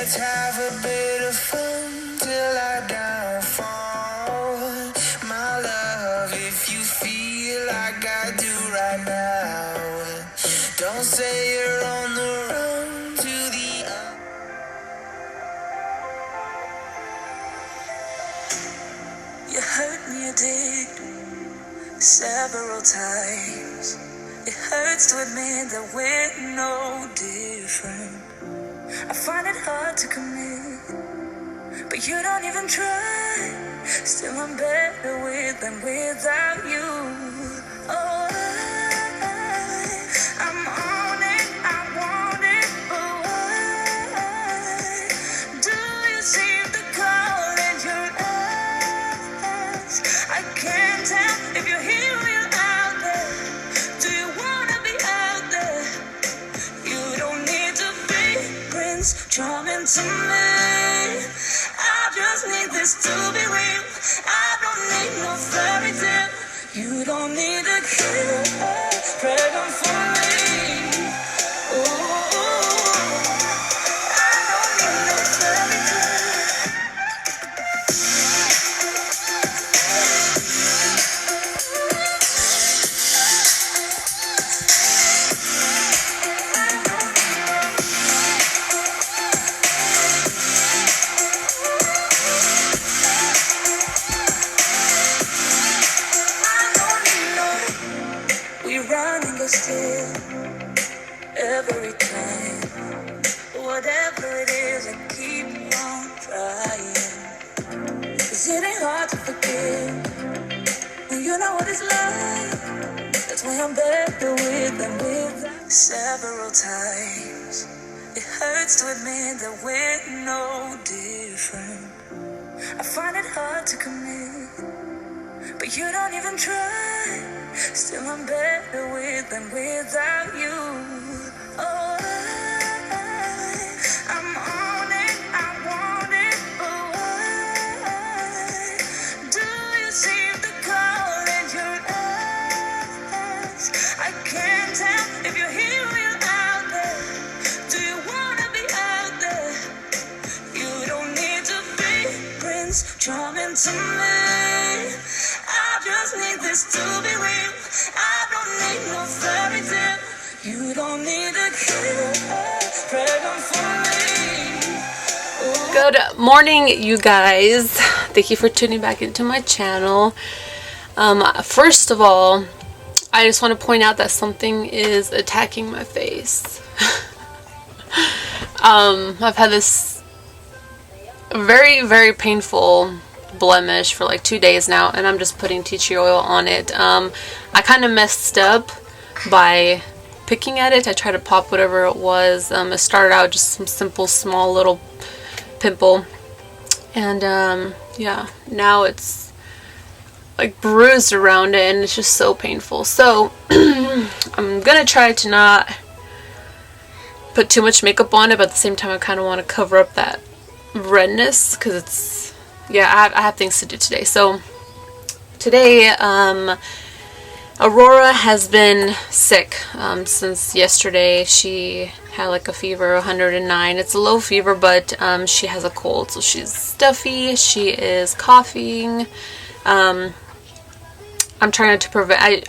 Let's have a bit of fun till I downfall. My love, if you feel like I do right now, don't say you're on the run to the You hurt me, you did, several times. It hurts to admit that we're no different. I find it hard to commit, but you don't even try. Still I'm better with than without you. Oh, I'm on it, I want it, but why do you seem to call in your eyes? I can't tell if you're here or you're out there. Do you wanna be out there? You don't need to be Prince Charming to me. I just need this to be real. I don't need no fairy tale. You don't need a killer pregnant for me. Ooh, I don't need no fairy tale. Still, every time, whatever it is, I keep on trying. 'Cause it ain't hard to forgive when you know what it's like. That's why I'm better with than with. Several times, it hurts to admit that we're no different. I find it hard to commit, but you don't even try. Still I'm better with than without you. Oh, I'm on it, I want it, but why do you seem to call in your eyes? I can't tell if you're here or you're out there. Do you wanna be out there? You don't need to be Prince Charming to me. I just need this to be real. I don't need no fairy tale. You don't need a killer pregnant for me. Ooh. Good morning, you guys. Thank you for tuning back into my channel. First of all, I just want to point out that something is attacking my face. I've had this very, very painful blemish for like 2 days now, and I'm just putting tea tree oil on it. I kind of messed up by picking at it. I tried to pop whatever it was. It started out just some simple small little pimple, and yeah, now it's like bruised around it, and it's just so painful. So I'm gonna try to not put too much makeup on it, but at the same time I kind of want to cover up that redness because it's, yeah, I have things to do today. So today, Aurora has been sick since yesterday. She had like a fever, 109. It's a low fever, but she has a cold, so she's stuffy. She is coughing. I'm trying to prevent.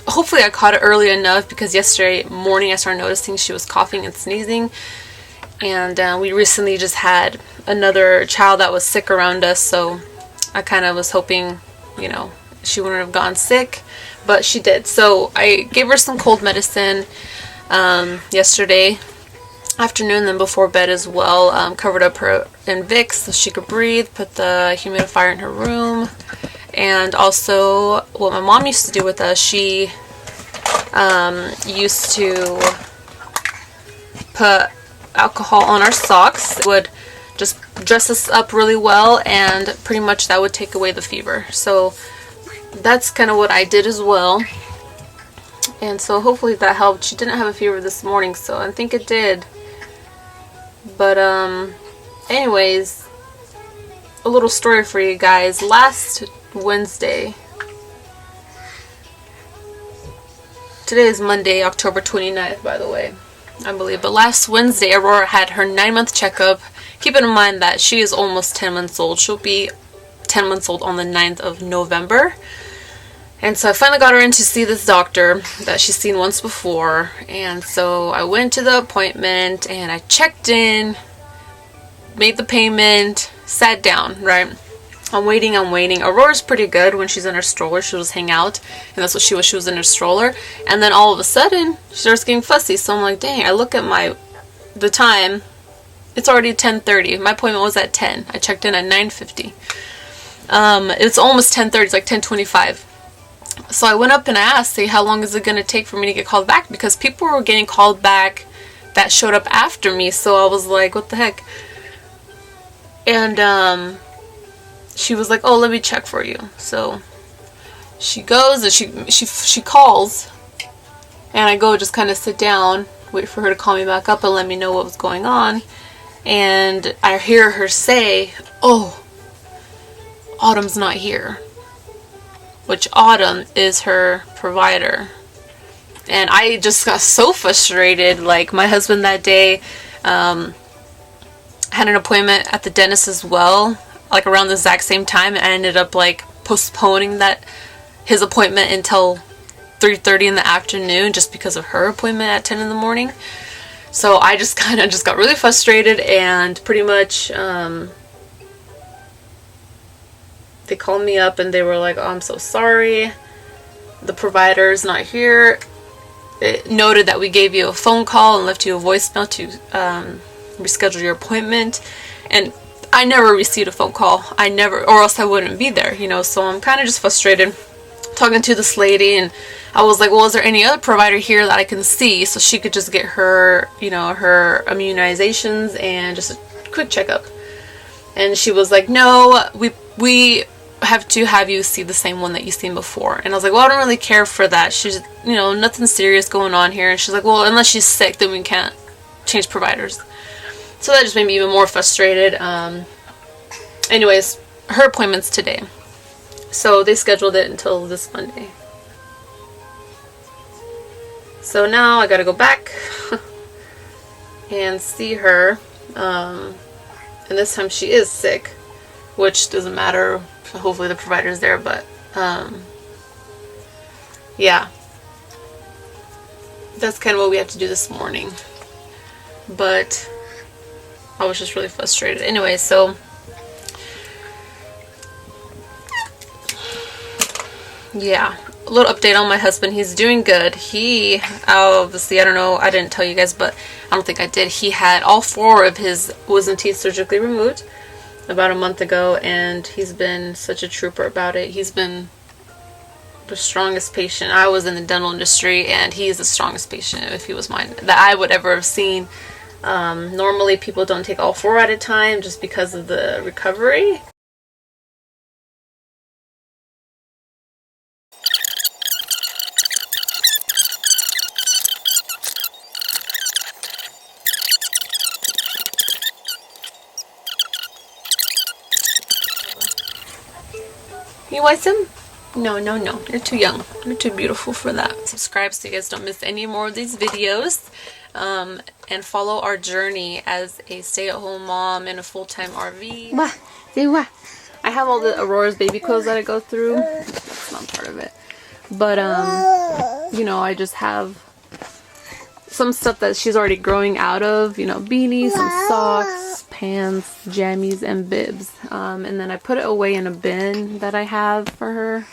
Hopefully I caught it early enough, because yesterday morning I started noticing she was coughing and sneezing. And we recently just had another child that was sick around us, so I kind of was hoping, you know, she wouldn't have gone sick, but she did. So I gave her some cold medicine yesterday afternoon, then before bed as well. Covered up her in Vicks so she could breathe, put the humidifier in her room, and also what my mom used to do with us, she used to put alcohol on our socks. It would just dress us up really well, and pretty much that would take away the fever. So that's kind of what I did as well, and so hopefully that helped. She didn't have a fever this morning, so I think it did. But anyways, a little story for you guys. Last Wednesday, today is Monday, October 29th, by the way, I believe, but last Wednesday Aurora had her 9-month checkup, keeping in mind that she is almost 10 months old. She'll be 10 months old on the 9th of November. And so I finally got her in to see this doctor that she's seen once before. And so I went to the appointment and I checked in, made the payment, sat down, right? I'm waiting. Aurora's pretty good when she's in her stroller. She'll just hang out, and that's what she was. She was in her stroller, and then all of a sudden she starts getting fussy. So I'm like, dang! I look at the time. It's already 10:30. My appointment was at 10. I checked in at 9:50. It's almost 10:30. It's like 10:25. So I went up and I asked, "Say, how long is it gonna take for me to get called back?" Because people were getting called back that showed up after me. So I was like, "What the heck?" And she was like, "Oh, let me check for you." So she goes and she calls, and I go just kind of sit down, wait for her to call me back up and let me know what was going on. And I hear her say, "Oh, Autumn's not here," which Autumn is her provider. And I just got so frustrated. Like, my husband that day had an appointment at the dentist as well, like around the exact same time, and I ended up like postponing his appointment until 3:30 in the afternoon just because of her appointment at 10 in the morning. So I just kind of got really frustrated, and pretty much they called me up and they were like, "Oh, I'm so sorry, the provider's not here. It noted that we gave you a phone call and left you a voicemail to reschedule your appointment." And I never received a phone call. Or else I wouldn't be there, you know. So I'm kind of just frustrated talking to this lady, and I was like, "Well, is there any other provider here that I can see so she could just get her, you know, her immunizations and just a quick checkup?" And she was like, "No, we have to have you see the same one that you've seen before." And I was like, "Well, I don't really care for that. She's, you know, nothing serious going on here." And she's like, "Well, unless she's sick, then we can't change providers." So that just made me even more frustrated. Anyways, her appointment's today. So they scheduled it until this Monday. So now I gotta go back and see her. And this time she is sick, which doesn't matter. Hopefully the provider's there, but yeah. That's kind of what we have to do this morning. But I was just really frustrated. Anyway, so yeah, a little update on my husband. He's doing good. He obviously, I don't know, I didn't tell you guys, but I don't think I did. He had all 4 of his wisdom teeth surgically removed about a month ago, and he's been such a trooper about it. He's been the strongest patient. I was in the dental industry, and he is the strongest patient, if he was mine, that I would ever have seen. Normally people don't take all 4 at a time just because of the recovery. You want some? No. You're too young. You're too beautiful for that. Subscribe so you guys don't miss any more of these videos. And follow our journey as a stay-at-home mom in a full-time RV. I have all the Aurora's baby clothes that I go through. That's not part of it. But, you know, I just have some stuff that she's already growing out of. You know, beanies, some socks, pants, jammies, and bibs. And then I put it away in a bin that I have for her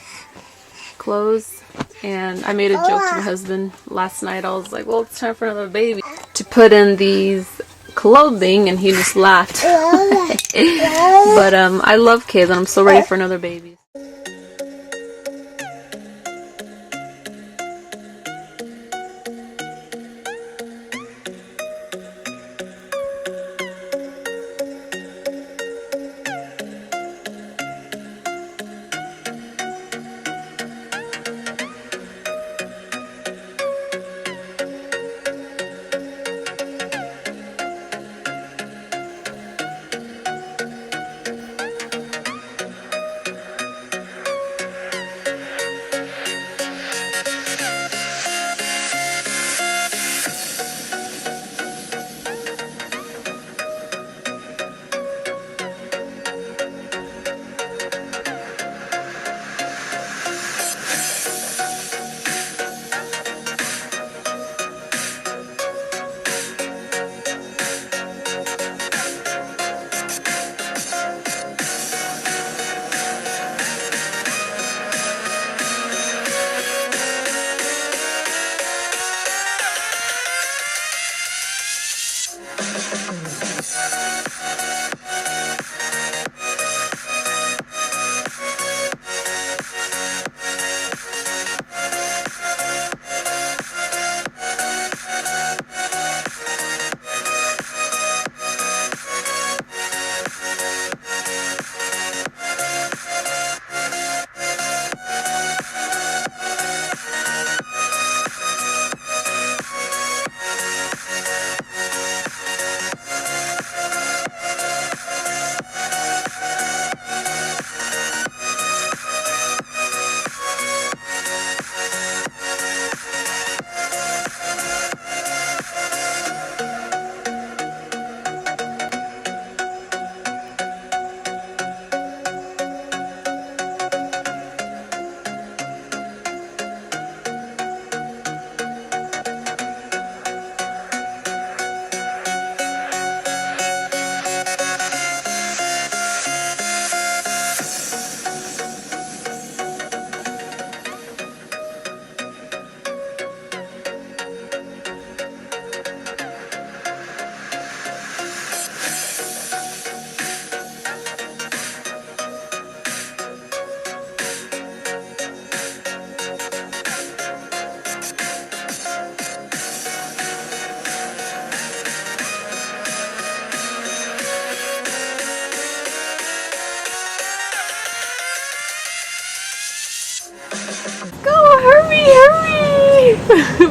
clothes. And I made a joke to my husband last night. I was like, "Well, it's time for another baby to put in these clothing," and he just laughed. But I love kids, and I'm so ready for another baby.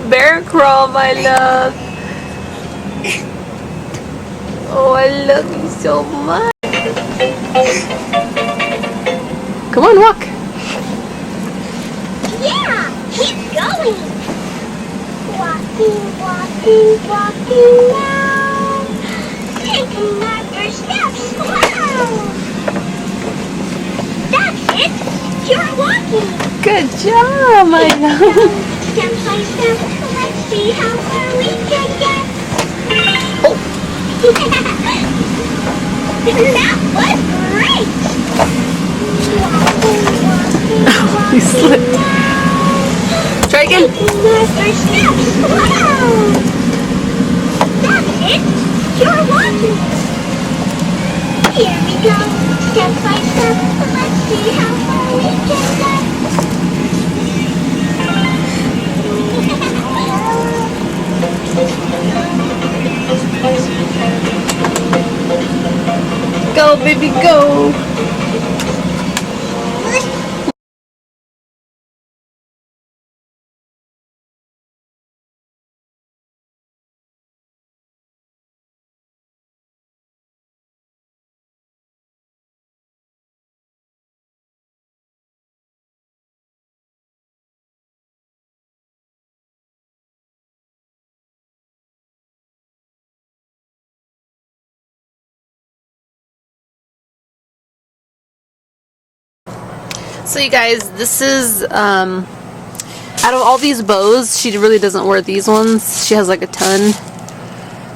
Bear crawl, my love. Oh, I love you so much. Come on, walk. Yeah, keep going. Walking, walking, walking now. Taking our first steps. Wow. That's it. You're walking. Good job, my love. Step by step, let's see how far we can get. Oh. That was great. Walking, walking, You slipped. now. Try again. Taking our first steps. Wow. That's it. You're walking. Here we go. Step by step, let's see how far we can get. Go, baby, go. So you guys, this is out of all these bows, she really doesn't wear these ones. She has like a ton,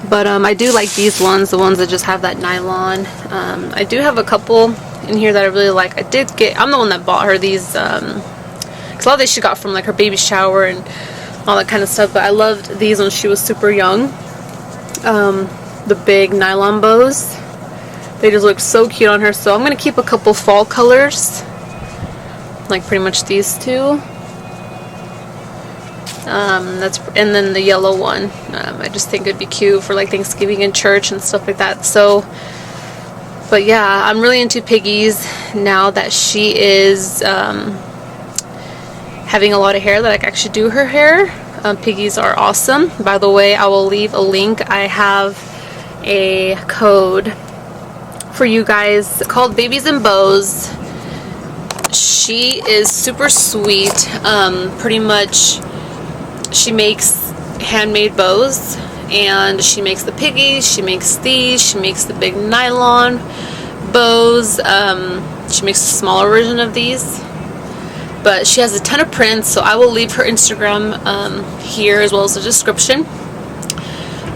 but I do like these ones, the ones that just have that nylon. I do have a couple in here that I really like. I'm the one that bought her these, because a lot of these she got from like her baby shower and all that kind of stuff, but I loved these when she was super young. The big nylon bows, they just look so cute on her. So I'm gonna keep a couple fall colors, like pretty much these two. And then the yellow one. I just think it'd be cute for like Thanksgiving in church and stuff like that. So, but yeah, I'm really into piggies now that she is having a lot of hair, that I can actually do her hair. Piggies are awesome. By the way, I will leave a link. I have a code for you guys called Babies and Bows. She is super sweet. Pretty much she makes handmade bows, and she makes the piggies, she makes these, she makes the big nylon bows. She makes a smaller version of these, but she has a ton of prints, so I will leave her Instagram here as well as the description.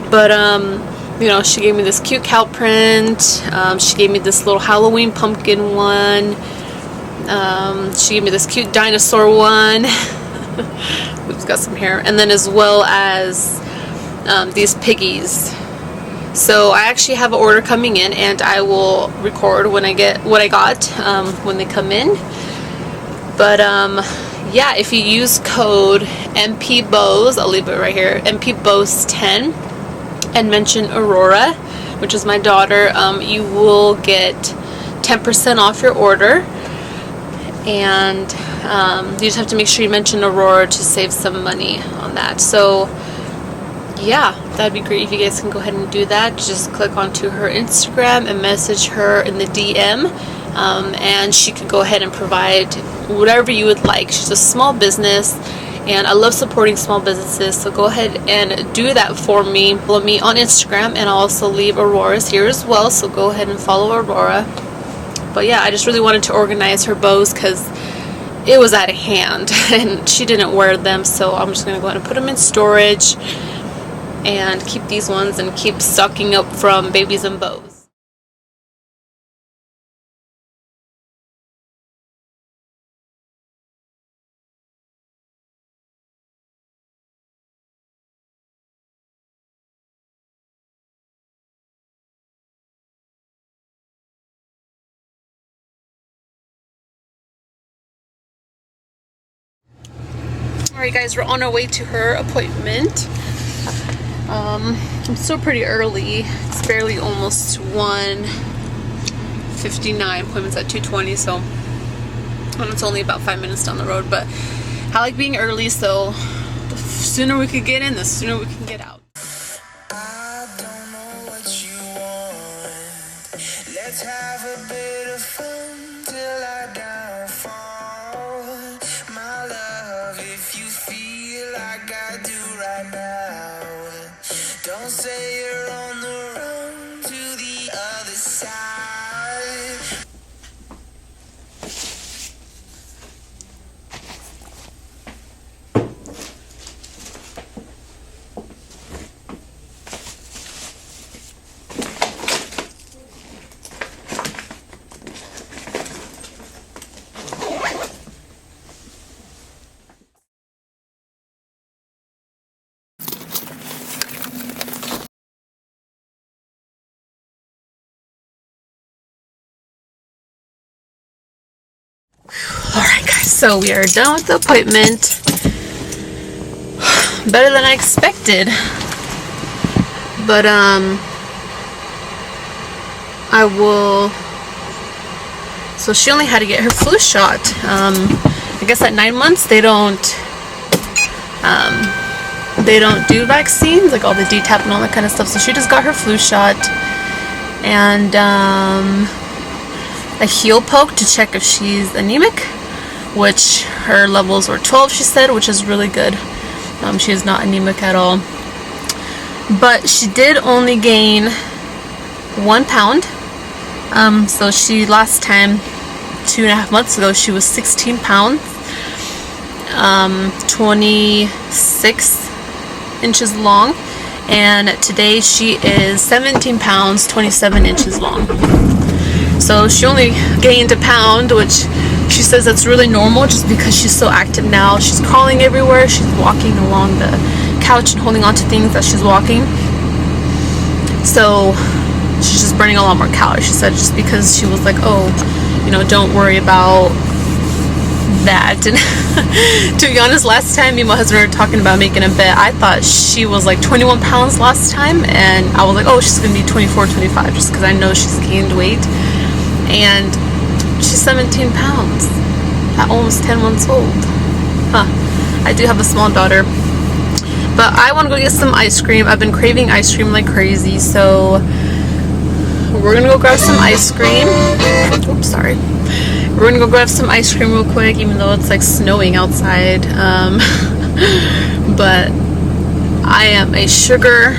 But you know, she gave me this cute cow print. She gave me this little Halloween pumpkin one. She gave me this cute dinosaur one. Who's got some hair, and then as well as these piggies. So I actually have an order coming in, and I will record when I get what I got when they come in. But yeah, if you use code MPBOWS, I'll leave it right here, MPBOWS10, and mention Aurora, which is my daughter, you will get 10% off your order. And you just have to make sure you mention Aurora to save some money on that. So yeah, that'd be great if you guys can go ahead and do that. Just click onto her Instagram and message her in the DM, and she could go ahead and provide whatever you would like. She's a small business, and I love supporting small businesses, so go ahead and do that for me. Follow me on Instagram, and I'll also leave Aurora's here as well, so go ahead and follow Aurora. But yeah, I just really wanted to organize her bows because it was out of hand and she didn't wear them, so I'm just going to go ahead and put them in storage and keep these ones and keep stocking up from Babies and Bows. Alright guys, we're on our way to her appointment. I'm still pretty early. It's barely almost 1:59. Appointment's at 2:20, so it's only about 5 minutes down the road. But I like being early, so The sooner we could get in, the sooner we can get out. I don't know what you want. Let's have a bit of fun till I downfall. My love, if you feel like I do right now, don't say you're on the run to the other side. Alright guys, so we are done with the appointment. Better than I expected. But I will, so she only had to get her flu shot. I guess at 9 months they don't do vaccines, like all the DTaP and all that kind of stuff. So she just got her flu shot and a heel poke to check if she's anemic, which her levels were 12, she said, which is really good. She is not anemic at all. But she did only gain 1 pound. So she, last time, 2.5 months ago, she was 16 pounds, 26 inches long. And today she is 17 pounds, 27 inches long. So she only gained 1 pound, which she says that's really normal just because she's so active now. She's crawling everywhere. She's walking along the couch and holding on to things as she's walking. So she's just burning a lot more calories. She said just because she was like, oh, you know, don't worry about that. And to be honest, last time me and my husband were talking about making a bet, I thought she was like 21 pounds last time, and I was like, oh, she's gonna be 24, 25, just because I know she's gained weight. And she's 17 pounds at almost 10 months old. Huh. I do have a small daughter. But I want to go get some ice cream. I've been craving ice cream like crazy, so we're gonna go grab some ice cream. Oops, sorry. We're gonna go grab some ice cream real quick, even though it's like snowing outside. But I am a sugar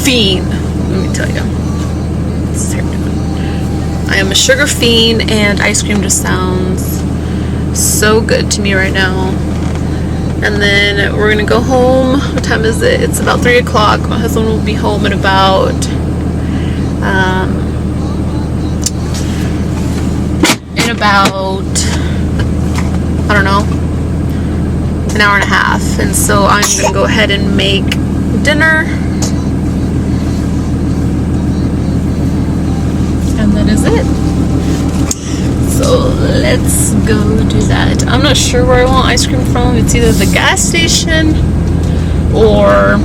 fiend, let me tell you. This is terrible. I am a sugar fiend, and ice cream just sounds so good to me right now. And then we're gonna go home. What time is it? It's about 3 o'clock. My husband will be home in about I don't know, an hour and a half. And so I'm gonna go ahead and make dinner. And that is it. So let's go do that. I'm not sure where I want ice cream from. It's either the gas station or...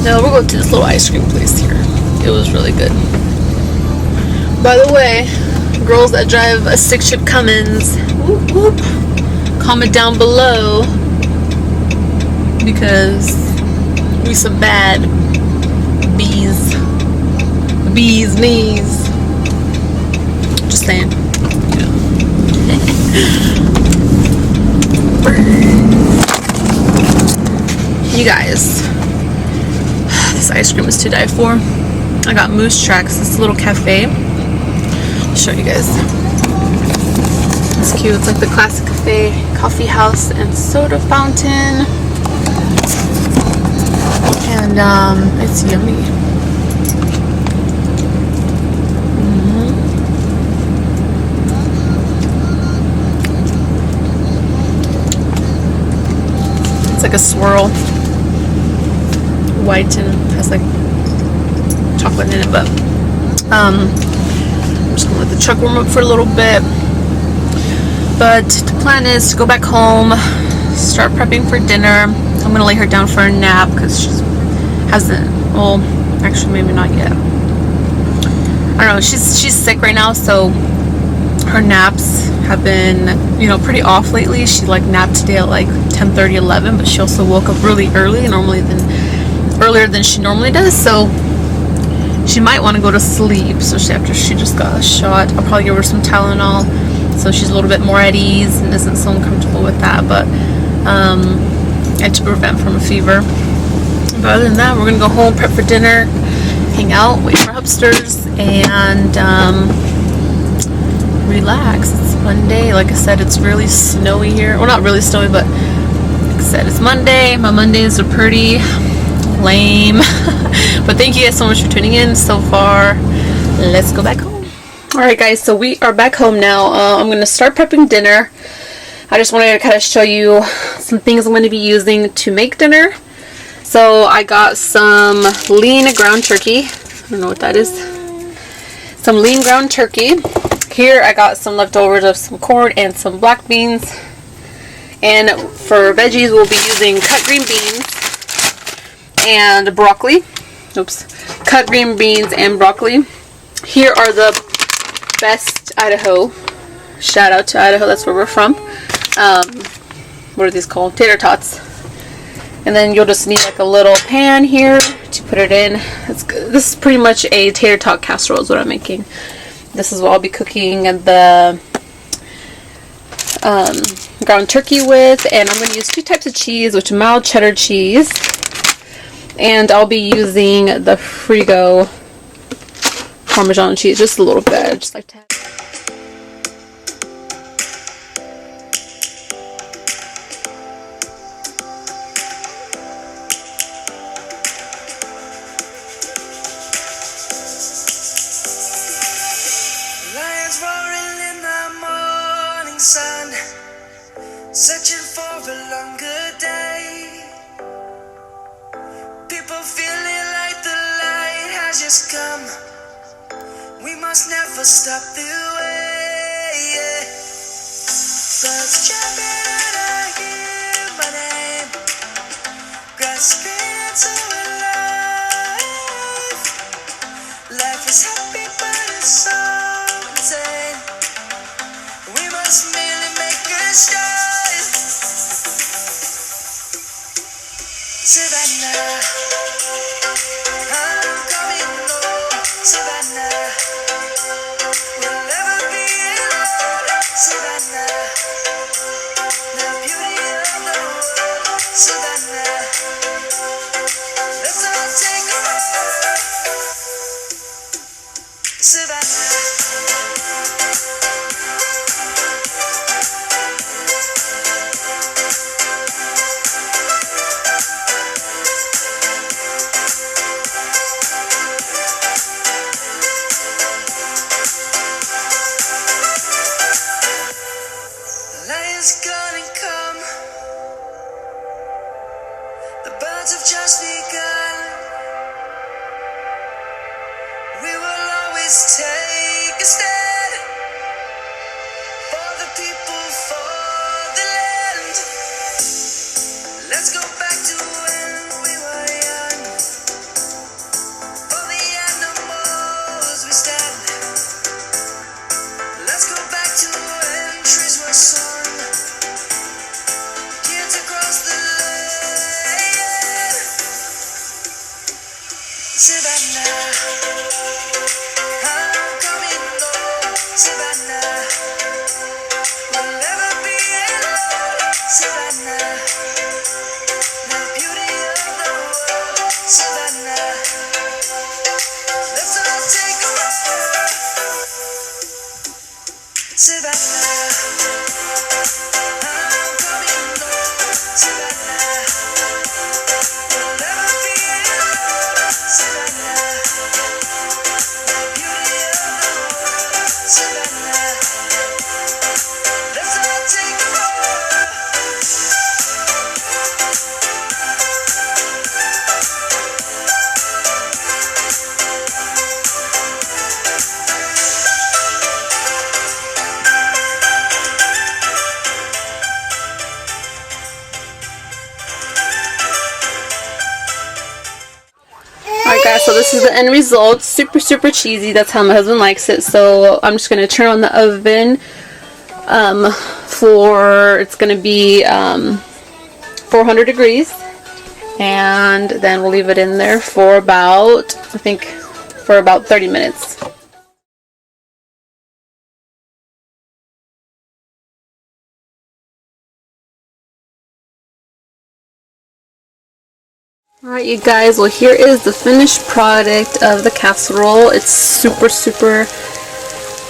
No, we'll go to this little ice cream place here. It was really good. By the way, girls that drive a stick-shift Cummins, whoop, whoop, comment down below, because we some bad bees. Bees knees. Just saying. You guys, this ice cream is to die for. I got Moose Tracks, this little cafe. I'll show you guys. It's cute. It's like the classic cafe, coffee house and soda fountain. And it's yummy. It's like a swirl, white, and has like chocolate in it. But I'm just gonna let the truck warm up for a little bit. But the plan is to go back home, start prepping for dinner. I'm gonna lay her down for a nap because she hasn't. Well, actually, maybe not yet. I don't know. She's sick right now, so her naps have been, you know, pretty off lately. She like napped today at like 10:30, 11, but she also woke up really early, earlier than she normally does, so she might want to go to sleep, especially after she just got a shot. I'll probably give her some Tylenol so she's a little bit more at ease and isn't so uncomfortable with that, but and to prevent from a fever. But other than that, we're gonna go home, prep for dinner, hang out, wait for upstairs, and relax. It's Monday. Like I said, it's really snowy here. Well, not really snowy, but like I said, it's Monday. My Mondays are pretty lame. But thank you guys so much for tuning in so far. Let's go back home. Alright guys, so we are back home now. I'm going to start prepping dinner. I just wanted to kind of show you some things I'm going to be using to make dinner. So I got some lean ground turkey. I don't know what that is. Some lean ground turkey. Here I got some leftovers of some corn and some black beans. And for veggies we'll be using cut green beans and broccoli. Oops. Cut green beans and broccoli. Here are the best Idaho. Shout out to Idaho, that's where we're from. What are these called? Tater tots. And then you'll just need like a little pan here to put it in. This is pretty much a tater tot casserole is what I'm making. This is what I'll be cooking the ground turkey with. And I'm going to use 2 types of cheese, which is mild cheddar cheese. And I'll be using the Frigo Parmesan cheese, just a little bit. I just like to have. Lions roaring in the morning sun, searching for a longer day. People feeling like the light has just come. We must never stop the way. Birds jumping and I hear my name, grasping into life. Life is happy but it's so insane. We must merely make a start. Savannah, I'm coming home. Savannah, we'll never be alone. Savannah, the beauty of the world. Savannah, let's all take a ride. Savannah. Gonna come. The birds have just begun. We will always take a stand for the people, for the land. Let's go back to when we were young. For the animals we stand. Let's go back to when trees were sown. Savannah, I'm coming home. Savannah, we'll never be alone. Savannah, the beauty of the world. Savannah, let's all take a ride. Savannah, I'm coming home. Savannah, we'll never be alone. Savannah, the beauty of the world. Savannah, let's all take a ride. Alright guys, so this is the end result. Super cheesy. That's how my husband likes it. So I'm just going to turn on the oven it's going to be 400 degrees, and then we'll leave it in there for about, I think, for about 30 minutes. Alright, you guys, well, here is the finished product of the casserole. It's super,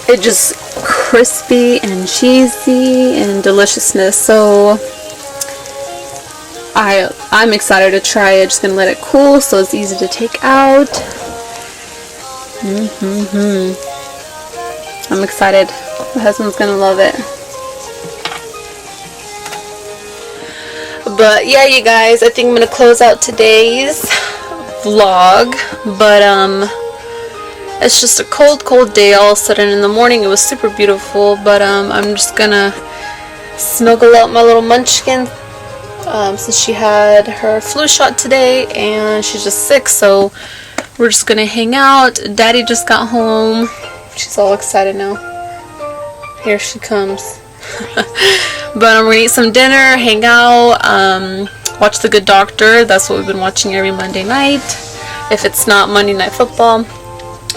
it just crispy and cheesy and deliciousness. So I'm excited to try it. Just gonna let it cool so it's easy to take out. I'm excited. My husband's gonna love it. But yeah, you guys, I think I'm gonna close out today's vlog. But it's just a cold day all of a sudden. In the morning it was super beautiful, but I'm just gonna snuggle up my little munchkin since she had her flu shot today and she's just sick, so we're just gonna hang out. Daddy just got home. She's all excited now. Here she comes. But I'm gonna eat some dinner, hang out, watch The Good Doctor. That's what we've been watching every Monday night, if it's not Monday Night Football.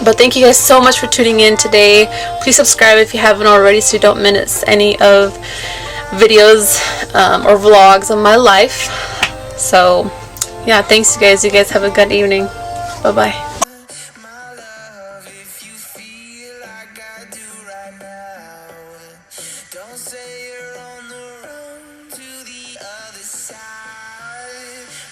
But thank you guys so much for tuning in today. Please subscribe if you haven't already so you don't miss any of videos or vlogs of my life. So yeah, thanks you guys. You guys have a good evening. Bye bye. Don't say you're on the run to the other side.